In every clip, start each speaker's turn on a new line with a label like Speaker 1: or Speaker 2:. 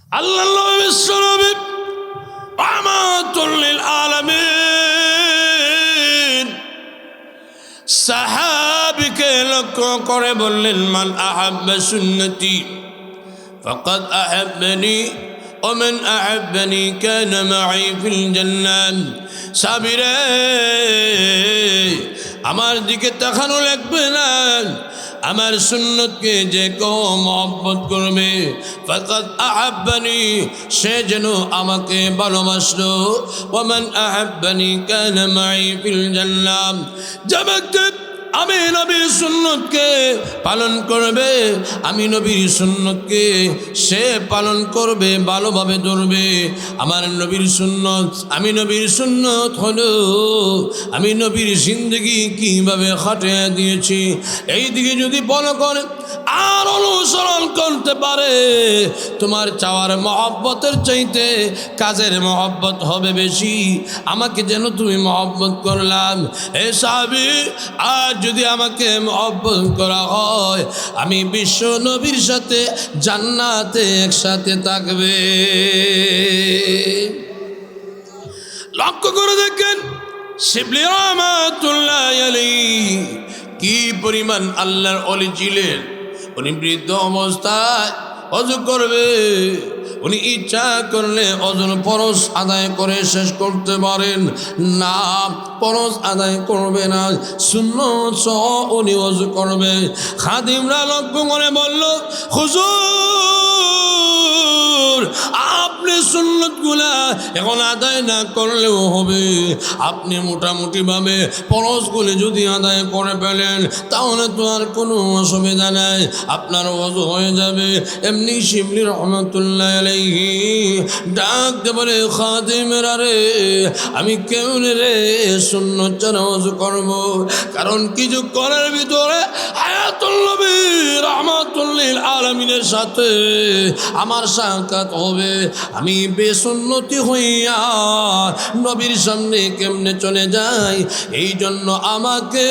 Speaker 1: আল্লাহ বিশ্বনবী রাহমাতুল লিল আলামিন সাহাবীকে লক্ষ্য করে বললেন, মান আহাব্বা সুন্নতি ফাকাদ আহাব্বানি ওয়া মান আহাব্বানি কানা মাই ফিল জান্নাহ। সাহাবীরা আমার দিকে তাকানো লাগবে না, আমার সুন্নতকে যে কেউ মহব্বত করবে ফাকাদ আহাব্বানি, সে যেন আমাকে ভালোবাসলো, ওয়া মান আহাব্বানি কানা মাই ফিল জান্নাহ। যে ব্যক্তি আমি নবীর সুন্নতকে পালন করবে, আমি নবীর সুন্নতকে সে পালন করবে, ভালোভাবে ধরবে। আমার নবীর সুন্নত, আমি নবীর সুন্নত হলো আমি নবীর জিন্দগি কীভাবে খাটিয়ে দিয়েছি, এই দিকে যদি ফলো করে আর অনুসরণ করতে পারে, তোমার চাওয়ার মহব্বতের চাইতে কাজের মহব্বত হবে বেশি। আমাকে যেন তুমি মহব্বত করলাম। এ সাহাবী, আর যদি আমাকে মহব্বত করা হয়, আমি বিশ্ব নবীর সাথে জান্নাতে একসাথে থাকবে। লক্ষ্য করে দেখেন শিবলি রহমাতুল্লাহ আলাইহি কি পরিমাণ আল্লাহর ওলি ছিলেন। উনি বৃদ্ধ অবস্থায় ওযু করবে, উনি ইচ্ছা করলে ওযুর ফরজ আদায় করে শেষ করতে পারেন না, ফরজ আদায় করবে না, সুন্নত সহ উনি ওযু করবে। খাদিমরা লক্ষ্য করে বলল, হুজুর আপনি সুন্নতগুলা এখন আদায় না করলেও হবে, আপনি মোটামুটিভাবে ফরজগুলি যদি আদায় করে ফেলেন তাহলে তো আর কোনো অসুবিধা নাই, আপনার ওযু হয়ে যাবে। এমনি শিবলি রহমাতুল্লাহ আলাইহি ডাক দে বলে, খাদিমেরা রে, আমি কেমনে রে সুন্নত ছাড়া ওযু করব? কারণ কিছু করার ভিতরে হায়াতুল নবী রাহমাতুল লিল আলামিনের সাথে আমার সাক্ষাৎ হবে। আমি বেসুন্নতি হইয়া নবীর সামনে কেমনে চলে যাই? এই জন্য আমাকে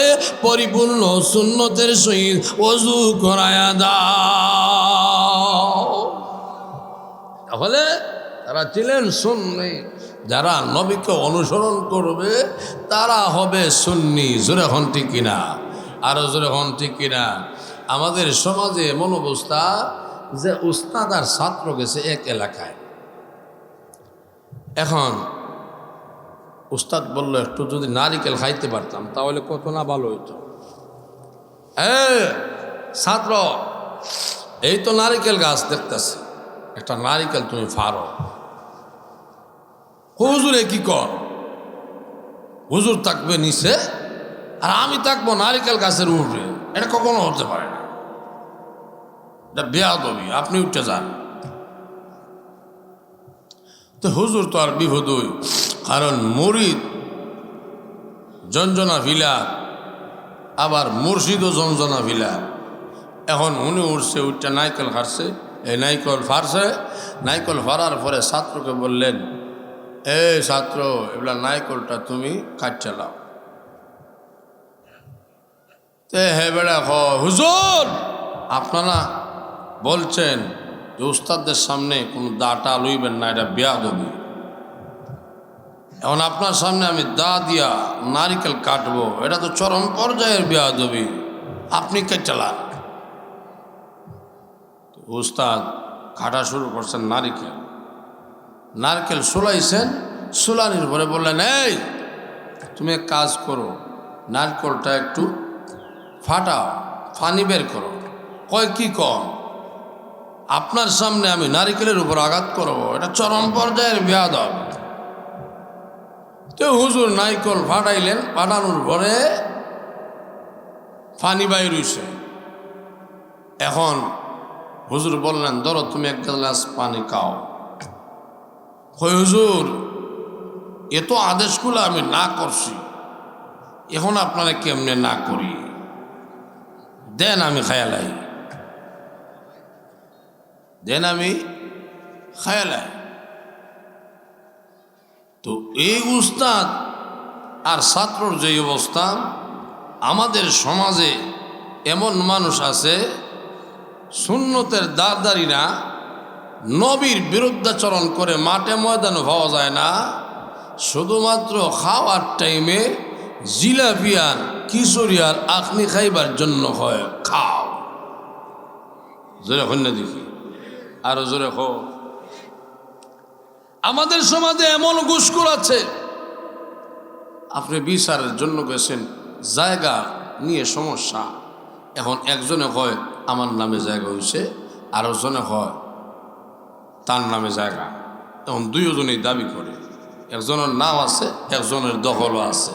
Speaker 1: পরিপূর্ণ সুন্নতের সহিত ওযু করায়া দাও। তাহলে তারা ছিলেন সুন্নি। যারা নবীকে অনুসরণ করবে তারা হবে সুন্নি। জোরে হন ঠিক কিনা? আরো জোরে হন ঠিক কিনা? আমাদের সমাজে এমন অবস্থা যে উস্তাদ আর ছাত্র গেছে এক এলাকায়। এখন উস্তাদ বলল, একটু যদি নারিকেল খাইতে পারতাম তাহলে কত না ভালো হইতো। ছাত্র, এই তো নারিকেল গাছ দেখতেছে, একটা নারিকেল তুমি ফাড়ো। হুজুরে কি কর? হুজুর থাকবে নিচে আর আমি থাকবো নারিকেল গাছের উপরে, এটা কখনো হতে পারে না, এটা বেয়াদবি, আপনি উঠে যান। তো হুজুর তো আর বিপদই, কারণ মুরিদ জঞ্জনা ভিলা, আবার মুর্শিদও জঞ্জনা ভিলা। এখন উনি উঠছে, উঠটা নাইকেল ফাড়ছে, এই নাইকল ফাড়ছে। নাইকল ফাড়ার পরে ছাত্রকে বললেন, এ ছাত্র, এগুলা নাইকলটা তুমি কাটতে লাও। তে হে বেড়া হুজুর, আপনারা বলছেন যে উস্তাদদের সামনে কোনো দাটা লইবেন না, এটা বেয়াদবি। এখন আপনার সামনে আমি দা দিয়া নারিকেল কাটবো, এটা তো চরম পর্যায়ের বেয়াদবি, আপনি কে চালান। উস্তাদ কাটা শুরু করছেন নারিকেল। নারকেল সোলাইছেন, সোলানির পরে বললেন, এই তুমি এক কাজ করো, নারকেলটা একটু ফাটাও, পানি বের করো। কয় কি কম? আপনার সামনে আমি নারিকেলের উপর আঘাত করবো, এটা চরম পর্যায়ের বেয়াদব। তো হুজুর নারিকেল ফাটাইলেন, ফাটানোর পরে পানি বাইর হইছে। এখন হুজুর বললেন, ধরো তুমি এক গ্লাস পানি খাও। কয় হুজুর, এত আদেশগুলো আমি না করছি, এখন আপনারা কেমনে না করি, দেন আমি খায়ালাই, দেন আমি খায়ালাই। তো এই উস্তাদ আর ছাত্রর যে অবস্থা, আমাদের সমাজে এমন মানুষ আছে সুন্নতের দাঁড়দারি না, নবীর বিরুদ্ধাচরণ করে মাঠে ময়দানে পাওয়া যায় না, শুধুমাত্র খাওয়ার টাইমে জিলাপিয়ার কিশোরিয়ার আখনি খাইবার জন্য হয়। খাও জোরে হন না দেখি, আরো জোরে হো। আমাদের সমাজে এমন ঘুষখোর আছে, আপনি বিচারের জন্য গেছেন, জায়গা নিয়ে সমস্যা, এখন একজনে হয় আমার নামে জায়গা হয়েছে, আরো জনে হয় তার নামে জায়গা, এখন দুইজনেই দাবি করে, একজনের নাম আছে একজনের দখলও আছে।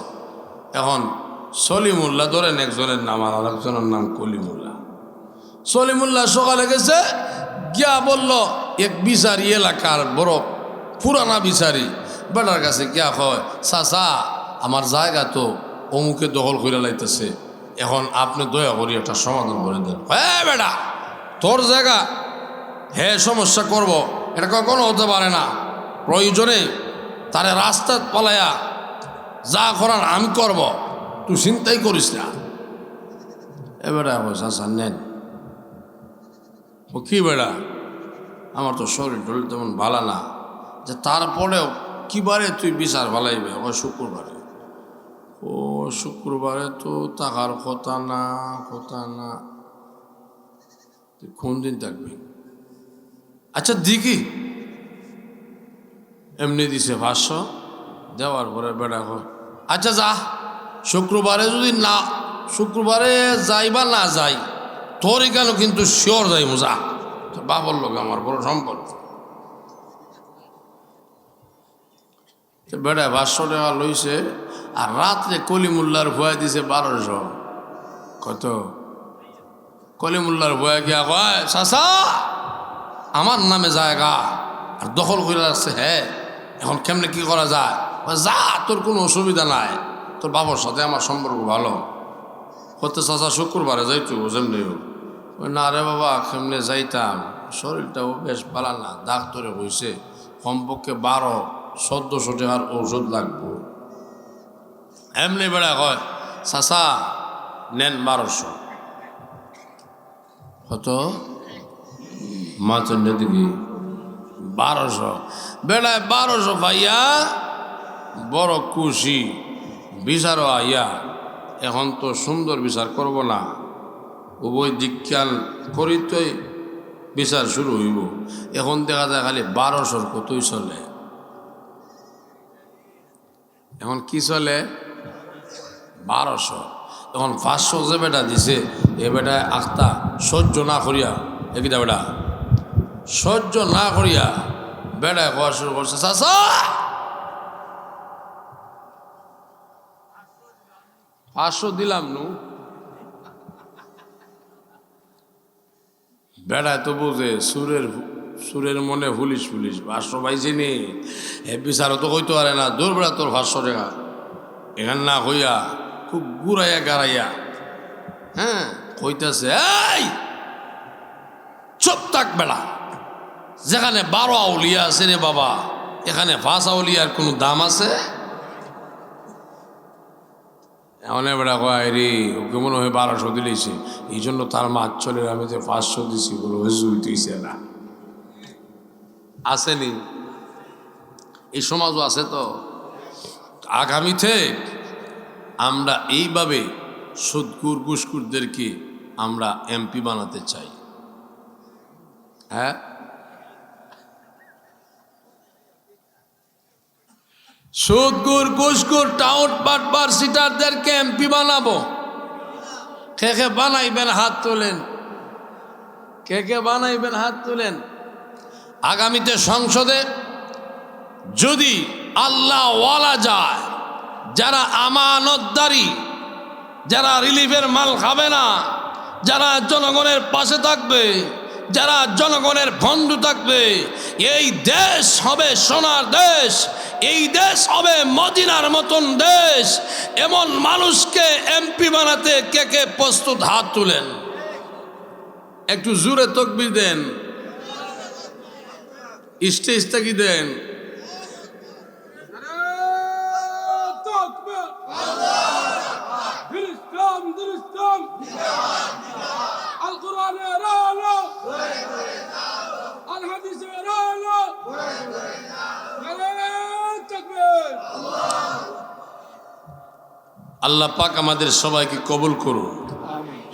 Speaker 1: এখন সলিমুল্লাহ ধরেন একজনের নাম আর একজনের নাম কলিমুল্লাহ। সলিমুল্লাহ সকালে গেছে, গিয়া বলল এক বিচারি এলাকার বড় পুরানা বিচারি বেটার কাছে গিয়া হয়, চাচা আমার জায়গা তো অমুকে দখল করে লাইতেছে, এখন আপনি দয়া করি একটা সমাধান করে দেন। হ্যাঁ বেটা, তোর জায়গা হ্যাঁ সমস্যা করব, এটা কখনো হতে পারে না, প্রয়োজনে তারে রাস্তা পালাইয়া যা করার আমি করব, তুই চিন্তাই করিস না। এবারে চাচা নেন। ও কি বেড়া, আমার তো শরীর টরীর তেমন ভালো না, যে তারপরেও কিবারে তুই বিচার ভালাইবে? ও শুক্রবারে। ও শুক্রবারে তো টাকার কথা না, তুই কোন দিন থাকবি? আচ্ছা দেখি, এমনি দিছে 500, দেওয়ার পরে বেড়া হয় আচ্ছা যা, শুক্রবারে যদি না, শুক্রবারে যাই বা না যাই, তোর কেন কিন্তু শিওর যাই মজা, তোর বাবার লোক আমার বড় সম্পর্ক। বেড়া 500 টাকা লইছে, আর রাত্রে কলিমুল্লার ভয় দিছে 1200। কত? কলিমুল্লার ভয় গিয়া কয়, চাচা আমার নামে জায়গা আর দখল করে রাখছে, হ্যাঁ এখন কেমনে কি করা যায়? যা, তোর কোনো অসুবিধা নাই, তোর বাবার সাথে আমার সম্পর্ক ভালো। হতে চাচা শুক্রবারে যাইতো যেমনি হোক। না রে বাবা, কেমনে যাইতাম, শরীরটাও বেশ ভালো না, ডাক্তারে হয়েছে কমপক্ষে 1200-1400 টাকার ঔষধ লাগবো। এমনি বেড়া কয়, চাচা নেন 1200। কত? মাছের দিকে 1200। বেড়ায় 1200 পাইয়া বড় খুশি, বিচারও আইয়া। এখন তো সুন্দর বিচার করব না, উভয় দিকখান করিতই বিচার শুরু হইব। এখন দেখা যায় খালি 1200 কতই চলে। এখন কি চলে? 1200। এখন 500 যে বেটা দিছে, এ বেটায় আখতা সহ্য না করিয়া, একিটা বেটা সহ্য না করিয়া বেড়ায় হওয়া শুরু করছে, চাচা 500 দিলাম নু। বেড়ায় তো বুঝে সুরের মনে পুলিশ 500 পাইছে নি, এ বিচারও তো কইতে পারে না, দূর বেড়া তোর 500 টাকা। এখান না হইয়া খুব গুড়াইয়া গাড়াইয়া হ্যাঁ কইতেছে, এই চুপ থাক বেড়া, যেখানে 12 আউলিয়া আছে রে বাবা, এখানে 5 আউলিয়ার কোনো দাম আছে? এমন বেড়া কয় রে, ওকে মনে হয় 1200 দিলেছে, এই জন্য তার মাছ চলে, আমি যে 500 দিছি বলে জুইতেছে না। আসেনি? এই সমাজও আছে। তো আগামীতে আমরা এইভাবে সুদকুর ঘুষখোরদেরকে আমরা এমপি বানাতে চাই। হ্যাঁ, সুদকুর ঘুষখোর টাউট বাটবার সিটারদেরকে এমপি বানাবো। কে কে বানাইবেন হাত তোলেন, কে কে বানাইবেন হাত তোলেন। আগামীতে সংসদে যদি আল্লাহ ওয়ালা যায়, যারা আমানতদারি, যারা রিলিফের মাল খাবে না, যারা জনগণের পাশে থাকবে, যারা জনগণের বন্ধু থাকবে, এই দেশ হবে সোনার দেশ, এই দেশ হবে মদিনার মতন দেশ। এমন মানুষকে এমপি বানাতে কে কে প্রস্তুত? হাত তুলেন, একটু জোরে তাকবীর দেন, স্টেজ থেকে দেন। আল কোরআনের আলো, আল হাদিসের আল্লাহ পাক আমাদের সবাইকে কবুল করুন।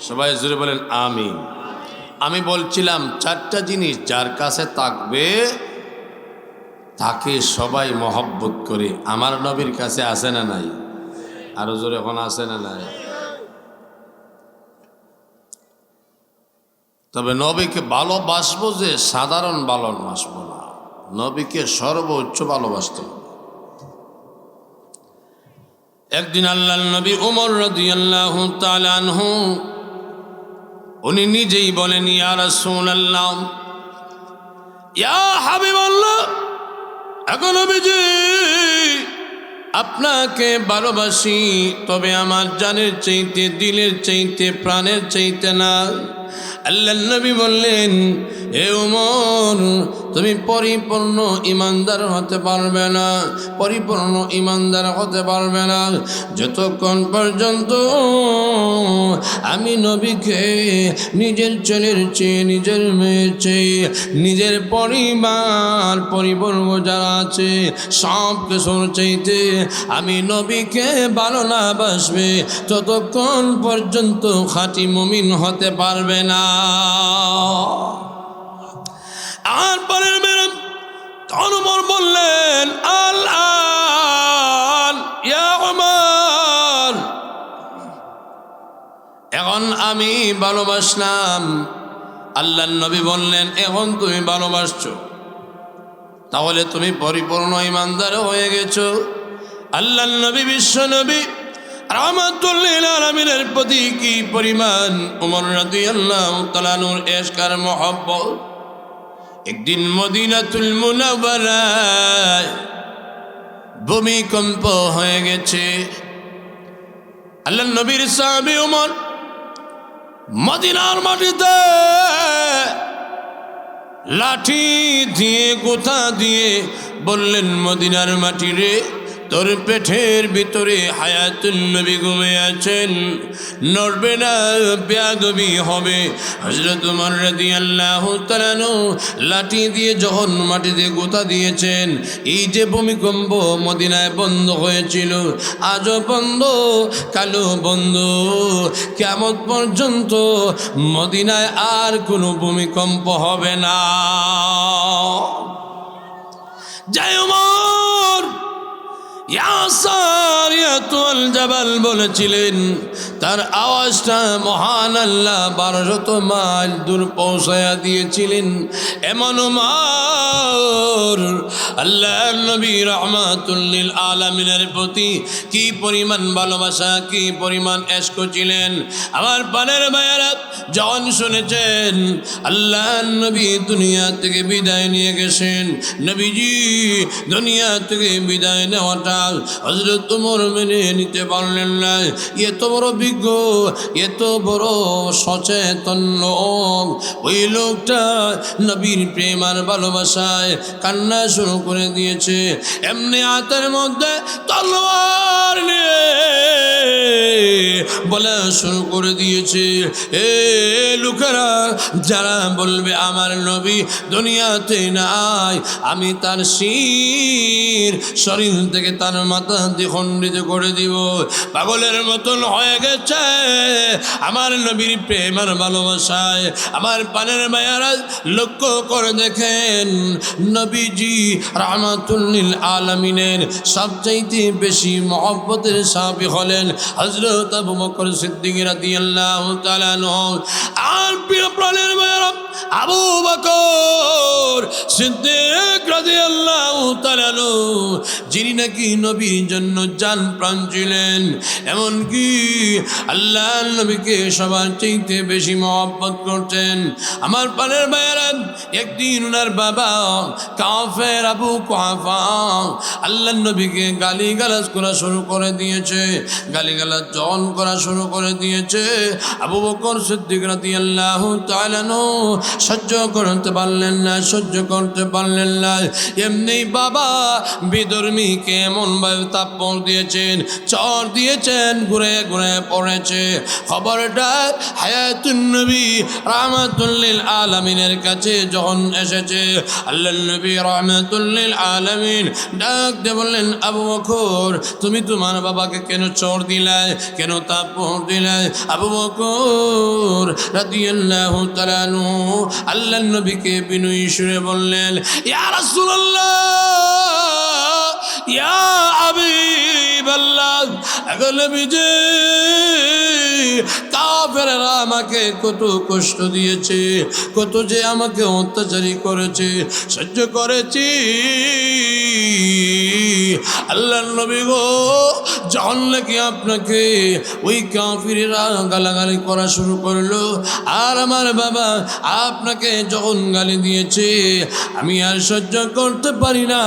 Speaker 1: সবাই জোরে বলেন আমিন। আমি বলছিলাম 4টা জিনিস যার কাছে থাকবে তাকে সবাই মহব্বত করে। আমার নবীর কাছে আছে না নাই? আরো জোরে এখন আছে না নাই? তবে নবীকে ভালোবাসবো যে সাধারণ ভালোবাসবো না, নবীকে সর্বোচ্চ ভালোবাসতে হবে। একদিন আল্লাহর নবী ওমর রাদিয়াল্লাহু তাআলা আনহু উনি নিজেই বলেন, ইয়া রাসূলুল্লাহ, ইয়া হাবিবাল্লাহ, এখন নবীজি আপনাকে ভালোবাসি, তবে আমার জানের চাইতে, দিলের চাইতে, প্রাণের চাইতে না। আল্লাহর নবী বললেন, হে ওমর, তুমি পরিপূর্ণ ইমানদার হতে পারবে না, পরিপূর্ণ ইমানদার হতে পারবে না যতক্ষণ পর্যন্ত আমি নবীকে নিজের ছেলের চেয়ে, নিজের মেয়ের চেয়ে, নিজের পরিবর্গ যারা আছে সব কিছুর চাইতে আমি নবীকে ভালো না বাসবে ততক্ষণ পর্যন্ত খাঁটি মুমিন হতে পারবে না। আর পরের বেরম ওমর বললেন, আল ইয়া ওমর, এখন আমি ভালোবাসলাম। আল্লাহর নবী বললেন, এখন তুমি ভালোবাসছো, তাহলে তুমি পরিপূর্ণ ইমানদার হয়ে গেছো। আল্লাহর নবী, বিশ্ব নবী রাহমাতুল লিল আলামিনের প্রতি কি পরিমাণ ওমর রাদিয়াল্লাহু তাআলা আনহুর ইশক আর মহব্বত। একদিন মদিনাতুল মুনাওয়ারায় ভূমিকম্প হয়ে গেছে। আল্লাহর নবীর সাহাবী ওমর মদিনার মাটিতে লাঠি দিয়ে, গোথা দিয়ে বললেন, মদিনার মাটি রে, তোর পেটের ভিতরে হায়াতুন নবী ঘুমিয়ে আছেন, নড়বে না, বেয়াদবি হবে। হযরত ওমর রাদিয়াল্লাহু তাআলা লাঠি দিয়ে যখন মাটিতে গোথা দিয়েছেন, এই যে ভূমিকম্প মদিনায় বন্ধ হয়েছিল, আজও বন্ধ, কালো বন্ধ, কিয়ামত পর্যন্ত মদিনায় আর কোনো ভূমিকম্প হবে না। জয় ওমর, ইয়া সারিয়াতুল জাবাল বলেছিলেন, তার আওয়াজটা মহান আল্লাহ 1200 মাইল দূর পৌঁছায়া দিয়েছিলেন। এমন ওমর আল্লাহর নবী রাহমাতুল লিল আলামিনের প্রতি কি পরিমাণ ভালোবাসা, কি পরিমাণ ইশক ছিলেন। আমার প্রাণের ভাইয়েরা, যখন শুনেছেন আল্লাহর নবী দুনিয়া থেকে বিদায় নিয়ে গেছেন, নবীজি দুনিয়া থেকে বিদায় নেওয়াটা হযরত ওমর মেনে নিতে পারলেন না। এত বড় বিজ্ঞ, এত বড় সচেতন লোক, ওই লোকটা নবীর প্রেম আর ভালোবাসায় কান্না শুরু করে দিয়েছে। এমনি হাতের মধ্যে তলোয়ার নিয়ে বলা শুরু করে দিয়েছে, এ লোকেরা যারা বলবে আমার নবী দুনিয়াতে নাই, আমি তার শরীর থেকে তার মাথা দ্বিখণ্ডিত করে দিব। পাগলের মতন হয়ে গেছে আমার নবীর প্রেম আর ভালোবাসায়। আমার পানের মায়ারা লক্ষ্য করে দেখেন, নবীজি রাহমাতুল লিল আলামিনের সবচাইতে বেশি মহব্বতের সাহাবী হলেন হযরত আবু বকর সিদ্দিক রাদিয়াল্লাহু তাআলা আনহু। আর প্রিয় প্রাণের মায়ারা, আবু বকর সিদ্দিক রাদিয়াল্লাহু তাআলা আনহু, যিনি নাকি নবীর জন্য জান প্রাণ ছিলেন, এমনকি আল্লাহর নবীকে সবার চাইতে বেশি মহব্বত করতেন। আমার প্রাণের ভাইয়েরা, একদিন ওনার বাবা কাফের আবু কুহাফা আল্লাহর নবীকে গালিগালাজ করা শুরু করে দিয়েছে, গালিগালাজ জন করা শুরু করে দিয়েছে। আবু বকর সিদ্দিক রাদিয়াল্লাহু রাদিয়াল্লাহু তাআলা সহ্য করতে পারলেন না এমনি বাবা বিধর্মীকে এমনভাবে থাপ্পড় দিয়েছেন, চর দিয়েছেন, ঘুরে ঘুরে পড়েছে। খবরটা হায়াতুন নবী রাহমাতুল লিল আলামিনের কাছে যখন এসেছে, আল্লাহর নবী রাহমাতুল লিল আলামিন ডাক দিয়ে বললেন, আবু বকর তুমি তোমার বাবাকে কেন চর দিলে, কেন থাপ্পড় দিলে? আবু বকর রাদিয়াল্লাহু তাআলা আনহু আল্লাহর নবীকে বিনয়ী সুরে বললেন, ইয়া রাসূলুল্লাহ, ইয়া হাবিবাল্লাহ, আগে নবীজি কাফেররা আমাকে কত কষ্ট দিয়েছে, কত যে আমাকে অত্যাচারী করেছে, সহ্য করেছি। আল্লাহর নবী গো, যখন নাকি আপনাকে ওই কাফিররা গালাগালি করা শুরু করলো, আর আমার বাবা আপনাকে যখন গালি দিয়েছে, আমি আর সহ্য করতে পারি না।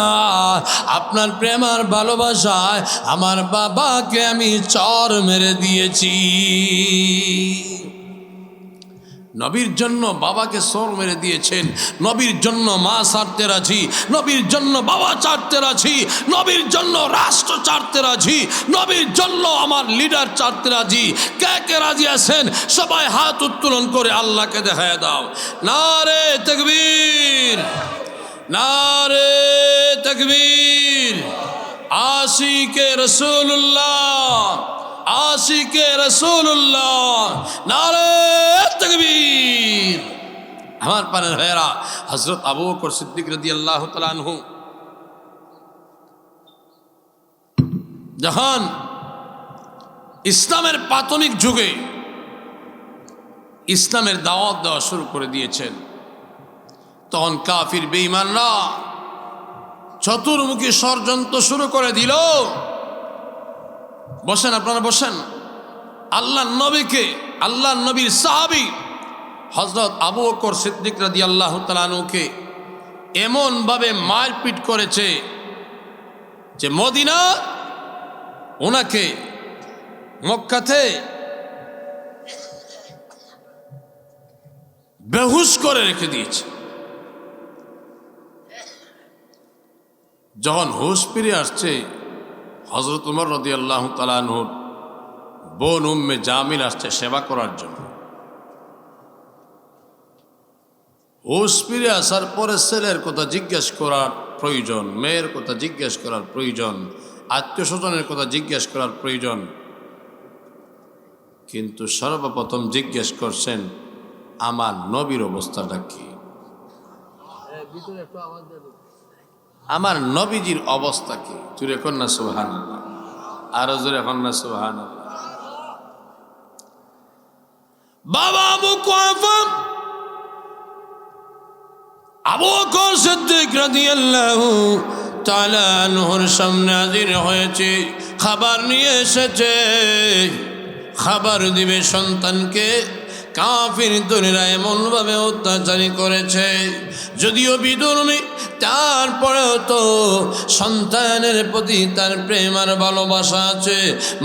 Speaker 1: আপনার প্রেম আর ভালোবাসায় আমার বাবাকে আমি চর মেরে দিয়েছি। নবীর জন্য বাবাকে সর মেরে দিয়েছেন, নবীর জন্য মা ছাড়তে রাজি, নবীর জন্য বাবা ছাড়তে রাজি, নবীর জন্য রাষ্ট্র ছাড়তে রাজি, নবীর জন্য আমার লিডার ছাড়তে রাজি। কে কে রাজি আছেন? সবাই হাত উত্তোলন করে আল্লাহকে দেখায় দাও। নারে তাকবীর, নারে তাকবীর। আশিকে রাসূলুল্লাহ, আশিকে রাসূলুল্লাহ, নারে তাকবীর। আমার পানের ভাইয়েরা, হযরত আবু বকর সিদ্দিক রাদিয়াল্লাহু তাআলা আনহু যখন ইসলামের প্রাথমিক যুগে ইসলামের দাওয়াত দেওয়া শুরু করে দিয়েছেন, তখন কাফির বেঈমানরা চতুর্মুখী ষড়যন্ত্র শুরু করে দিল। বসেন, আপনারা বসেন। আল্লাহর নবীকে, আল্লাহর নবীর সাহাবী হযরত আবু বকর সিদ্দিক রাদিয়াল্লাহু তাআলা আনহুকে এমনভাবে মারপিট করেছে যে মদিনা ওনাকে মক্কাতে বেহুশ করে রেখে দিয়েছে। যখন হুশ ফিরে আসছে, হযরত উমর রাদিয়াল্লাহু তাআলা আনহুর বোন উম্মে জামিল আসছে সেবা করার জন্য। হুশ ফিরে আসার পরে ছেলের কথা জিজ্ঞেস করার প্রয়োজন, মেয়ের কথা জিজ্ঞেস করার প্রয়োজন, আত্মীয় স্বজনের কথা জিজ্ঞেস করার প্রয়োজন, কিন্তু সর্বপ্রথম জিজ্ঞেস করছেন আমার নবীর অবস্থাটা কি, আমার নবীজির অবস্থা কি। জোরে কর না সুবহানাল্লাহ, আরো জোরে কর না সুবহানাল্লাহ। বাবা আবু কুহাফা আবু বকর সিদ্দিক রাদিয়াল্লাহু তাআলা আনহুর সামনে হাজির হয়েছে, খাবার নিয়ে এসেছে। খাবার দিবে সন্তানকে, কাফির দলেরা এমনভাবে অত্যাচারী করেছে। যদিও বিধর্মী, তারপরেও তো সন্তানের প্রতি তার প্রেম আর ভালোবাসা আছে,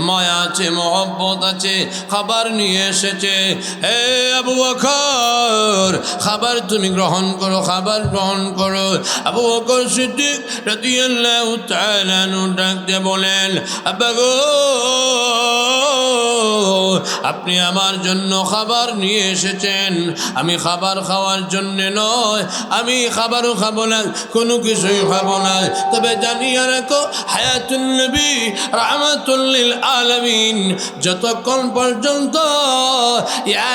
Speaker 1: মায়া আছে, মহব্বত আছে। খাবার নিয়ে এসেছে। হে আবু বকর, খাবার তুমি গ্রহণ করো, খাবার গ্রহণ করো। আবু বকর সিদ্দিক রাদিয়াল্লাহু তাআলা আনহু ডাক দিয়ে বলেন, আব্বা গো, আপনি আমার জন্য খাবার নিয়ে এসেছেন, আমি খাবার খাওয়ার জন্য নয়, আমি খাবারও খাবো না, কোনো কিছুই খাবো না। তবে জানিয়ে রাখো, হায়াতুন নবী রাহমাতুল লিল আলামিন যতক্ষণ পর্যন্ত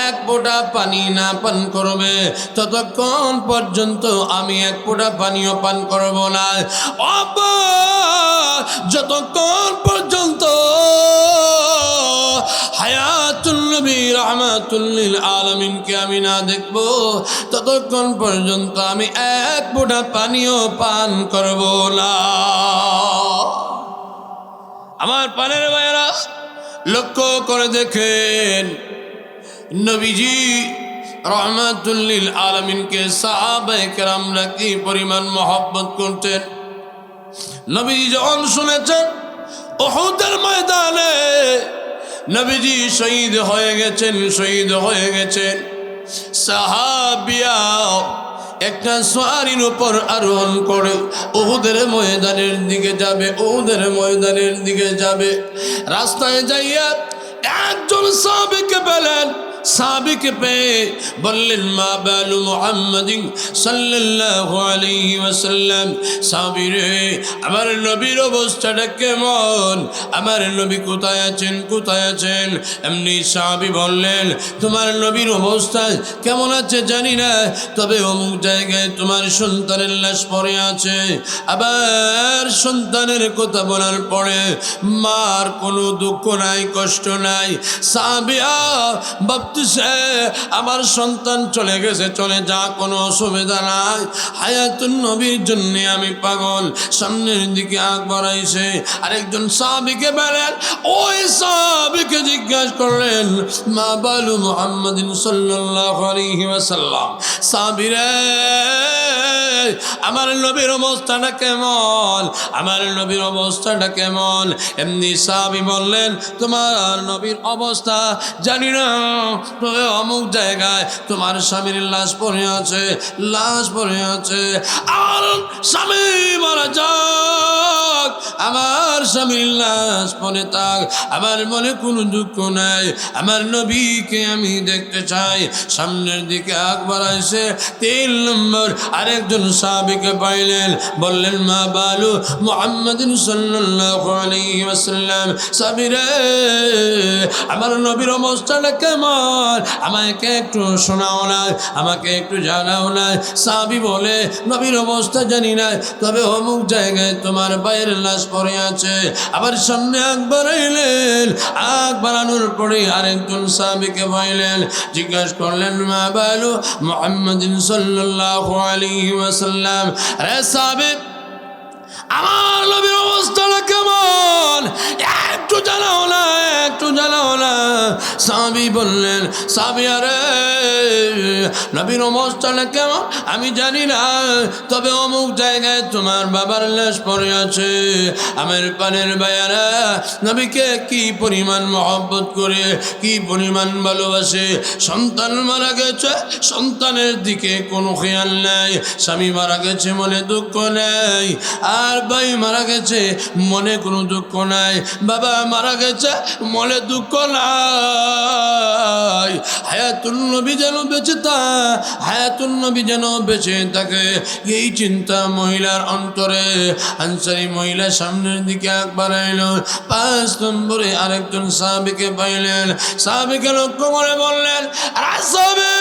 Speaker 1: এক ফোঁটা পানি না পান করবে, ততক্ষণ পর্যন্ত আমি এক ফোঁটা পানিও পান করব না। আব্বা, যতক্ষণ পর্যন্ত হায়াতুন নবী রাহমাতুল লিল আলামিনকে আমি না দেখব, ততক্ষণ পর্যন্ত আমি এক ফোঁটা পানিও পান করব না। আমার পানের ভাইয়েরা, লক্ষ্য করে দেখেন, নবীজি রাহমাতুল লিল আলামিনকে সাহাবায়ে কেরামরা কি পরিমাণ মহব্বত করতেন। নবীজি যখন শুনেছেন উহুদের ময়দানে নবীজি শহীদ হয়ে গেছেন, সাহাবিয়া একটা সোয়ারির উপর আরোহণ করে উহুদের ময়দানের দিকে যাবে, উহুদের ময়দানের দিকে যাবে। রাস্তায় যাইয়া একজন সাহাবীকে পেলেন, সাহাবীকে পেয়ে বললেন, মা বালু মুহাম্মাদিন সাল্লাল্লাহু আলাইহি ওয়াসাল্লাম, সাহাবী রে, আমার নবীর অবস্থাটা কেমন? আমার নবী কোথায় আছেন, কোথায় আছেন? এমনি সাহাবী বললেন, তোমার নবীর অবস্থা কেমন আছে জানি না, তবে অমুক জায়গায় তোমার সন্তানের লাশ পড়ে আছে। আবার সন্তানের কথা বলার পরে মার কোনো দুঃখ নাই, কষ্ট নাই। সাহাবীয়া ভাবতেছে, আমার সন্তান চলে গেছে, চলে যা, কোনো অসুবিধা নাই, হায়াতুন নবীর জন্য আমি পাগল। সামনের দিকে আগ বাড়াইছে, আরেকজন সাহাবীকে বলেন, ওই সাহাবীকে জিজ্ঞাসা করলেন, মা বালু মুহাম্মাদিন সাল্লাল্লাহু আলাইহি ওয়াসাল্লাম, সাহাবী রে, আমার নবীর অবস্থাটা কেমন? আমার নবীর অবস্থাটা কেমন? এমনি সাহাবী বললেন, তোমার নবীর অবস্থা জানি না, তবে অমুক জায়গায় তোমার স্বামীর লাশ পড়ে আছে, লাশ পড়ে আছে। আর স্বামী মারা যাক, আমার স্বামীর লাশ পড়ে থাক, আমার মনে কোনো দুঃখ নাই, আমার নবীকে আমি দেখতে চাই। সামনের দিকে আগ বাড়াইছে, 3 নম্বর আরেকজন সাহাবীকে পাইলেন, বললেন, মা বালু মুহাম্মাদিন সাল্লাল্লাহু আলাইহি ওয়াসাল্লাম, সাহাবী রে, আমার নবীর অবস্থাটা কেমন? আমাকে একটু শোনাও না, আমাকে একটু জানাও না। সাহাবী বলে, নবীর অবস্থা জানি না, তবে অমুক জায়গায় তোমার ভাইয়ের লাশ পড়ে আছে। আবার সামনে আগ বাড়াইলেন, আগ বাড়ানোর পরে আরেকজন সাহাবীকে পাইলেন, জিজ্ঞাসা করলেন, মা বালু মুহাম্মাদিন সাল্লাল্লাহু আলাইহি ওয়াসাল্লাম, রে সাহাবী, আমার নবীর অবস্থাটা কেমন? একটু জানাও না, একটু জানাও না। সাহাবী বললেন, সাহাবী, আরে নবীর অবস্থাটা কেমন আমি জানি না, তবে অমুক জায়গায় তোমার বাবার লাশ পড়ে আছে। আমার পানের ভাইয়ারা, নবীকে কি পরিমাণ মহব্বত করে, কি পরিমাণ ভালোবাসে। সন্তান মারা গেছে, সন্তানের দিকে কোনো খেয়াল নাই। স্বামী মারা গেছে, মনে দুঃখ নেই। আর ভাই মারা গেছে, মনে কোনো দুঃখ নাই। বাবা মারা গেছে, মনে দুঃখ নাই। হায়াতুন নবী যেন বেঁচে থাকে, হায়াতুন নবী যেন বেঁচে থাকে, এই চিন্তা মহিলার অন্তরে। আনসারী মহিলা সামনের দিকে আগ বাড়াইল। 5 নম্বরে আরেকজন সাহাবীকে পাইলেন, সাহাবীকে লক্ষ্য করে বললেন, সাহাবী,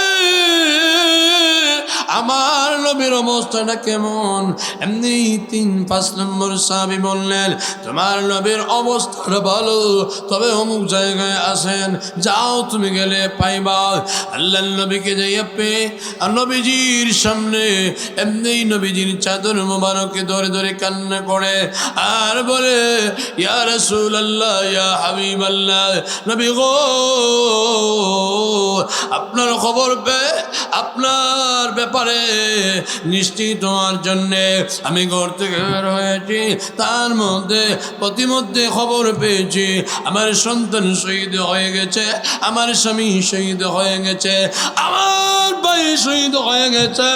Speaker 1: আমার নবীর অবস্থাটা কেমন? এমনি 3-5 নম্বর সাহাবী বললেন, তোমার নবীর অবস্থাটা ভালো, তবে অমুক জায়গায় আছেন, যাও, তুমি গেলে পাইবা। আল্লাহর নবীকে যাইয়া পেয়ে আর নবীজির সামনে এমনি নবীজির চাদর মোবারকে ধরে ধরে কান্না করে আর বলে, ইয়া রাসূলুল্লাহ, ইয়া হাবিবাল্লাহ, নবী গো, আপনার খবর পেয়ে আপনার ব্যাপারে নিশ্চিত হওয়ার জন্যে আমি ঘর থেকে বের হয়েছি। তার মধ্যে প্রতিমধ্যে খবর পেয়েছি আমার সন্তান শহীদ হয়ে গেছে, আমার স্বামী শহীদ হয়ে গেছে, আমার ভাই শহীদ হয়ে গেছে,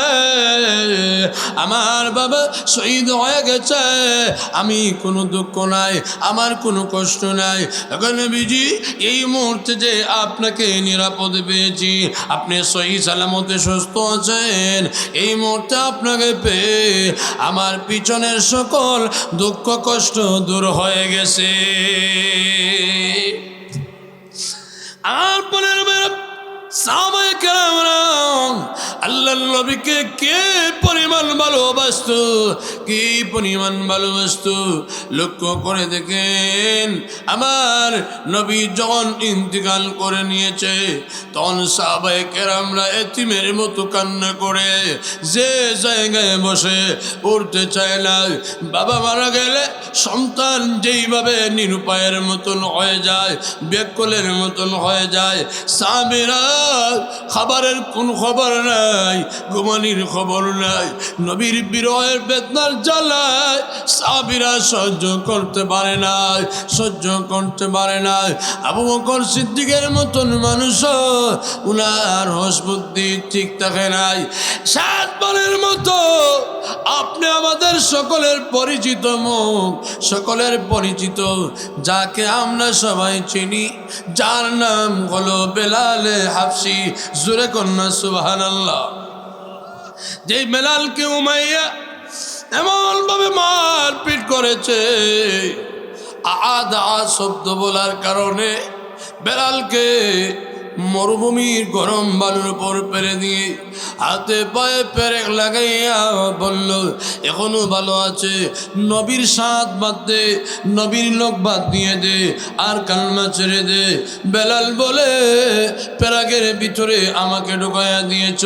Speaker 1: আমার বাবা শহীদ হয়ে গেছে। আমি কোনো দুঃখ নাই, আমার কোনো কষ্ট নাই। এখন নবীজি, এই মুহূর্তে যে আপনাকে নিরাপদে পেয়েছি, আপনি সহি সালামতে সুস্থ আছেন, এই মুহূর্তে আপনাকে পেয়ে আমার পিছনের সকল দুঃখ কষ্ট দূর হয়ে গেছে। আর পরের সাহাবায়ে কেরামরা আল্লাহর নবীকে কে পরিমাণ ভালোবাসতো, কি পরিমাণ ভালোবাসতো লক্ষ্য করে দেখেন। আমার নবী যখন ইন্তিকাল করে নিয়েছে, তখন সাহাবায়ে কেরামরা এতিমের মতো কান্না করে যে জায়গায় বসে উঠতে চায় না। বাবা মারা গেলে সন্তান যেইভাবে নিরুপায়ের মতন হয়ে যায়, বেকলের মতন হয়ে যায়, সাহাবীরা খাবারের কোন খবর নাই, ঘুমানির খবর নাই। নবীর বিরহের বেদনার জ্বালায় সাহাবীরা সহ্য করতে পারে নাই, সহ্য করতে পারে নাই। আবু বকর সিদ্দিকের মতন মানুষ, উনার হোশ বুদ্ধি ঠিক থাকে নাই। 7 বারের মতো আপনি আমাদের সকলের পরিচিত মুখ, সকলের পরিচিত, যাকে আমরা সবাই চিনি, যার নাম হলো বেলালে হাফসি। জোরে কন্যা সুবহানাল্লাহ। যে বেলালকে উমাইয়া এমন ভাবে মারপিট করেছে, আদা শব্দ বলার কারণে বেলালকে মরুভূমির গরম বালুর উপর পেরে দিয়ে হাতে পায়ে পেরেক লাগাইয়া বলল, এখনো ভালো আছে, নবীর সাথ বাদ দে, নবীর লোক বাদ দিয়ে দে, আর কালমা ছেড়ে দে। বেলাল বলে, পেরাকের ভিতরে আমাকে ঢুকাইয়া দিয়েছ,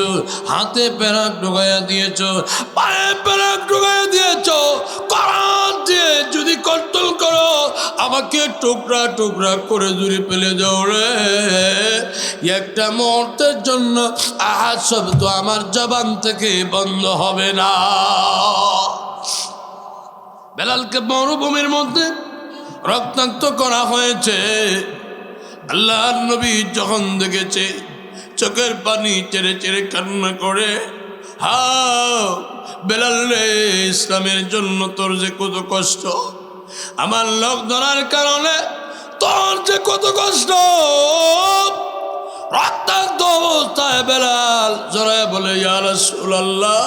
Speaker 1: হাতে পেরাক ঢুকাইয়া দিয়েছ, পায়ে পেরাক ঢুকাইয়া দিয়েছ, করাত দিয়ে যদি কর্তল করো, আমাকে টুকরা টুকরা করে দূরে ফেলে যাও রে। একটা মুহূর্তের জন্য আহাদ শব্দ আমার জবান থেকে বন্ধ হবে না। বেলালকে মরুভূমির মধ্যে রক্তাক্ত করা হয়েছে। আল্লাহর নবী যখন দেখেছে, চোখের পানি চেড়ে চেড়ে কান্না করে, হাও বেলাল রে, ইসলামের জন্য তোর যে কত কষ্ট, আমার লোক ধরার কারণে তোর যে কত কষ্ট। রক্তাক্ত অবস্থায় বেলাল জড়ায় বলে, ইয়া রাসূলুল্লাহ,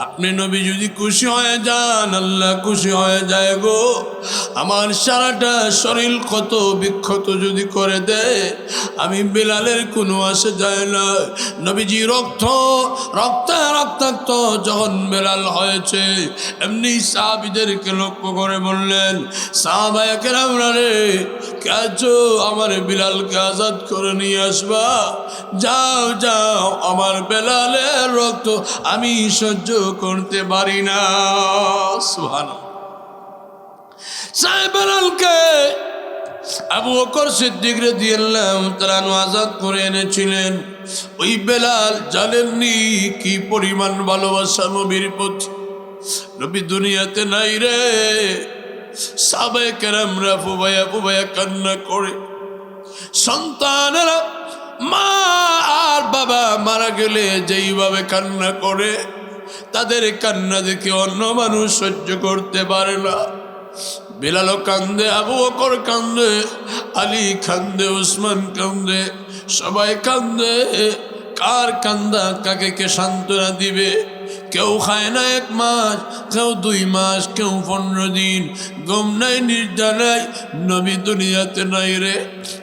Speaker 1: আপনি নবী যদি খুশি হয়ে যান, আল্লাহ খুশি হয়ে যায় গো। আমার সারাটা শরীর ক্ষত বিক্ষত যদি করে দেয়, আমি বেলালের কোনো আসে যায় না। নবীজি রক্তাক্ত যখন বেলাল হয়েছে, এমনি সাহাবীদেরকে লক্ষ্য করে বললেন, সাহাবায়ে কেরামরা রে, কাজো আমার বিলালকে আজাদ করে নিয়ে আসবা, যাও যাও, আমার বেলালের রক্ত আমি সহ্য করতে পারি না। সুবহানাল্লাহ। বেলালকে আবু বকর সিদ্দিক রাদিয়াল্লাহু তাআলা আজাদ করে এনেছিলেন। ওই বেলাল জানেননি কি পরিমাণ ভালোবাসা নবীর প্রতি। নবী দুনিয়াতে নাই রে। সাহাবায়ে কেরামরা ফুবাইয়া কান্না করে, সন্তানেরা মা আর বাবা মারা গেলে যেইভাবে কান্না করে, তাদের কান্না দেখে অন্য মানুষ সহ্য করতে পারে না। বেলালও কান্দে, আবু বকর কান্দে, আলী কান্দে, উসমান কান্দে, সবাই কান্দে। কার কান্দা কাকে কে সান্ত্বনা দিবে? কেউ খায় না 1 মাস, কেউ 2 মাস, কেউ 15 দিন, ঘুম নাই, নিদ্রা নাই। নবী দুনিয়াতে নাই রে।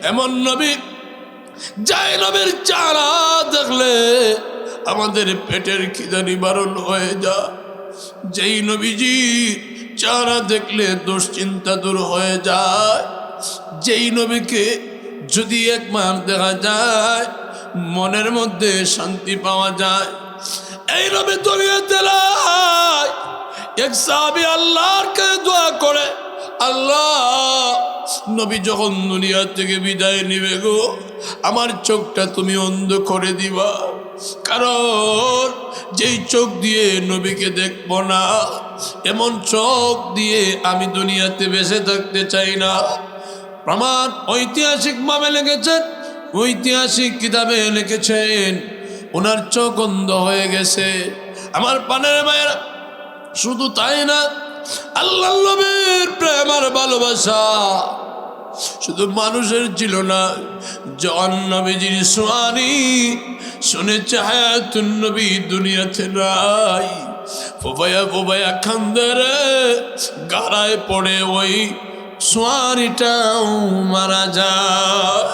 Speaker 1: এমন নবী, যাই নবীর চেহারা দেখলে আমাদের পেটের খিদা নিবারণ হয়ে যায়। যেই নবীজি চেহারা দেখলে দুশ্চিন্তা দূর হয়ে যায়। যেই নবীকে যদি 1 মাস দেখা যায়, মনের মধ্যে শান্তি পাওয়া যায়। এই নবী দুনিয়াতে নাই। এক সাহাবী আল্লাহর কাছে দোয়া করে, আল্লাহ, নবী যখন দুনিয়া থেকে বিদায় নিবে গো, আমার চোখটা তুমি অন্ধ করে দিবা, কারণ যেই চোখ দিয়ে নবীকে দেখবো না, এমন চোখ দিয়ে আমি দুনিয়াতে বেঁচে থাকতে চাই না। প্রমাণ ঐতিহাসিক ভাবে লিখেছেন, ঐতিহাসিক কিতাবে লিখেছেন, ওনার চোখ অন্ধ হয়ে গেছে। আমার পানের ভাইয়েরা, শুধু তাই না, আল্লাহ নবীর প্রেম আর ভালোবাসা শুধু মানুষের ছিল না। জন নবীজির সুয়ানি শুনেছে হায়াতুন নবী দুনিয়াতে নাই। ফুবাইয়া কান্দে রে, গাড়ায় পড়ে ওই সুয়ানিটাও মারা যায়।